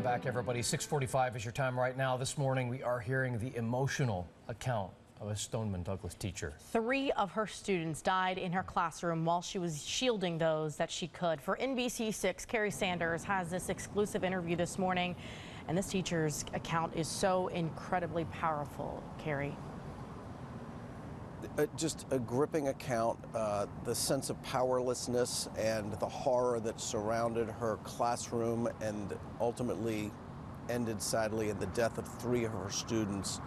back, everybody. 6:45 is your time right now. This morning, we are hearing the emotional account of a Stoneman Douglas teacher. 3 of her students died in her classroom while she was shielding those that she could. For NBC6, Kerry Sanders has this exclusive interview this morning, and this teacher's account is so incredibly powerful. Kerry. Just a gripping account, the sense of powerlessness and the horror that surrounded her classroom and ultimately ended sadly in the death of 3 of her students.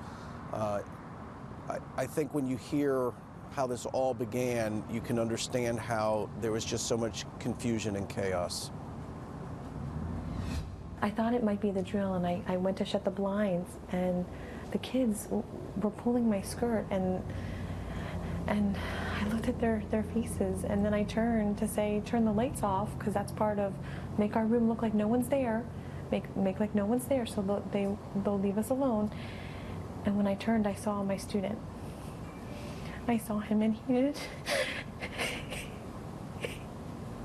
I think when you hear how this all began, you can understand how there was just so much confusion and chaos. I thought it might be the drill, and I went to shut the blinds, and the kids were pulling my skirt, and I looked at their faces, and then I turned to say, turn the lights off, because that's part of make our room look like no one's there, make like no one's there, so they'll leave us alone. And when I turned, I saw my student. I saw him, and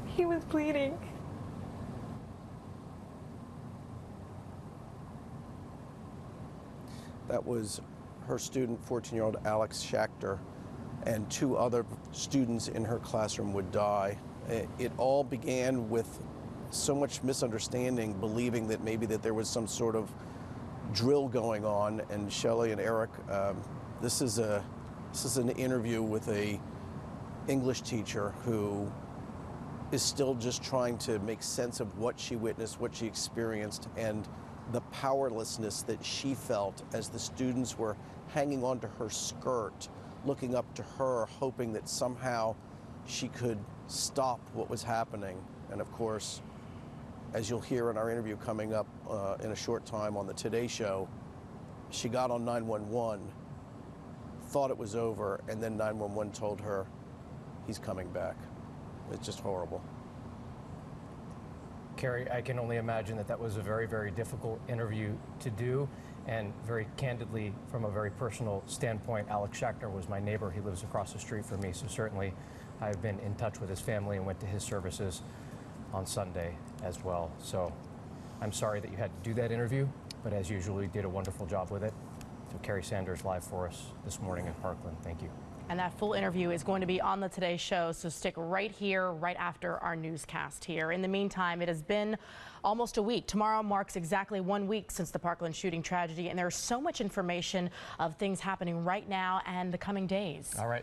he was bleeding. That was her student, 14-year-old Alex Schachter, and 2 other students in her classroom would die. It all began with so much misunderstanding, believing that maybe that there was some sort of drill going on. And Shelley and Eric, this is an interview with a English teacher who is still just trying to make sense of what she witnessed, what she experienced, and the powerlessness that she felt as the students were hanging onto her skirt, looking up to her, hoping that somehow she could stop what was happening. And of course, as you'll hear in our interview coming up in a short time on the Today Show, she got on 911, thought it was over, and then 911 told her he's coming back. It's just horrible. Kerry, I can only imagine that was a very, very difficult interview to do. And very candidly, from a very personal standpoint, Alex Schachter was my neighbor. He lives across the street from me, so certainly I've been in touch with his family and went to his services on Sunday as well. So I'm sorry that you had to do that interview, but as usual, you did a wonderful job with it. So Kerry Sanders live for us this morning in Parkland. Thank you. And that full interview is going to be on the Today Show, so stick right here, right after our newscast here. In the meantime, it has been almost a week. Tomorrow marks exactly 1 week since the Parkland shooting tragedy, and there's so much information of things happening right now and the coming days. All right.